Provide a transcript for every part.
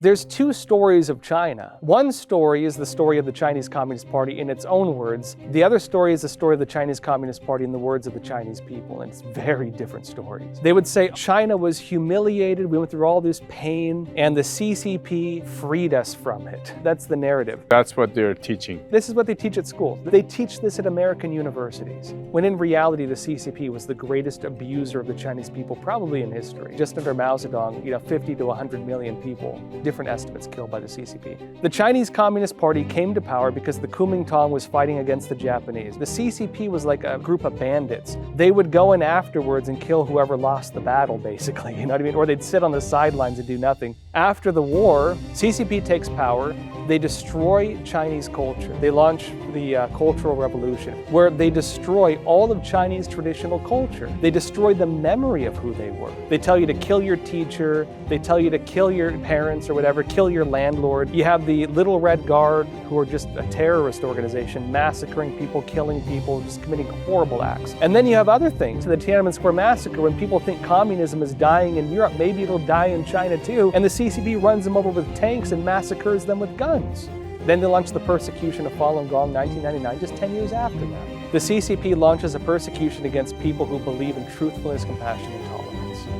There's two stories of China. One story is the story of the Chinese Communist Party in its own words. The other story is the story of the Chinese Communist Party in the words of the Chinese people, and it's very different stories. They would say China was humiliated, we went through all this pain, and the CCP freed us from it. That's the narrative. That's what they're teaching. This is what they teach at school. They teach this at American universities, when in reality the CCP was the greatest abuser of the Chinese people probably in history. Just under Mao Zedong, 50 to 100 million people. Different estimates killed by the CCP. The Chinese Communist Party came to power because the Kuomintang was fighting against the Japanese. The CCP was like a group of bandits. They would go in afterwards and kill whoever lost the battle, basically, you know what I mean? Or they'd sit on the sidelines and do nothing. After the war, CCP takes power. They destroy Chinese culture. They launch the Cultural Revolution, where they destroy all of Chinese traditional culture. They destroy the memory of who they were. They tell you to kill your teacher. They tell you to kill your parents or whatever, kill your landlord. You have the Little Red Guard, who are just a terrorist organization, massacring people, killing people, just committing horrible acts. And then you have other things. The Tiananmen Square massacre, when people think communism is dying in Europe, maybe it'll die in China too, and the CCP runs them over with tanks and massacres them with guns. Then they launch the persecution of Falun Gong 1999, just 10 years after that. The CCP launches a persecution against people who believe in truthfulness, compassion, and tolerance.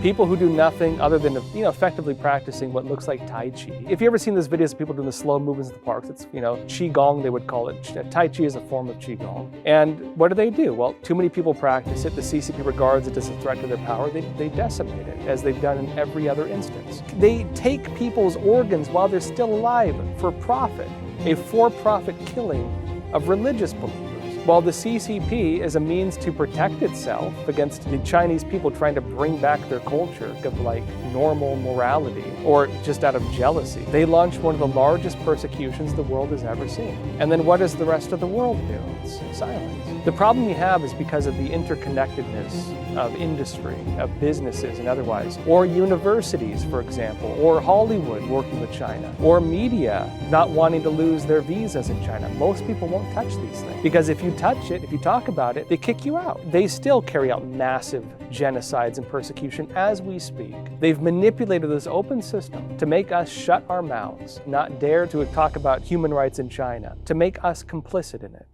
People who do nothing other than effectively practicing what looks like Tai Chi. If you ever seen those videos of people doing the slow movements in the parks, it's Qigong they would call it. Tai Chi is a form of Qigong. And what do? Well, too many people practice it. The CCP regards it as a threat to their power. They decimate it, as they've done in every other instance. They take people's organs while they're still alive for profit. A for-profit killing of religious believers. While the CCP is a means to protect itself against the Chinese people trying to bring back their culture of normal morality, or just out of jealousy, they launch one of the largest persecutions the world has ever seen. And then what does the rest of the world do? It's silence. The problem you have is because of the interconnectedness of industry, of businesses and otherwise, or universities, for example, or Hollywood working with China, or media not wanting to lose their visas in China. Most people won't touch these things, because if you touch it, if you talk about it, they kick you out. They still carry out massive genocides and persecution as we speak. They've manipulated this open system to make us shut our mouths, not dare to talk about human rights in China, to make us complicit in it.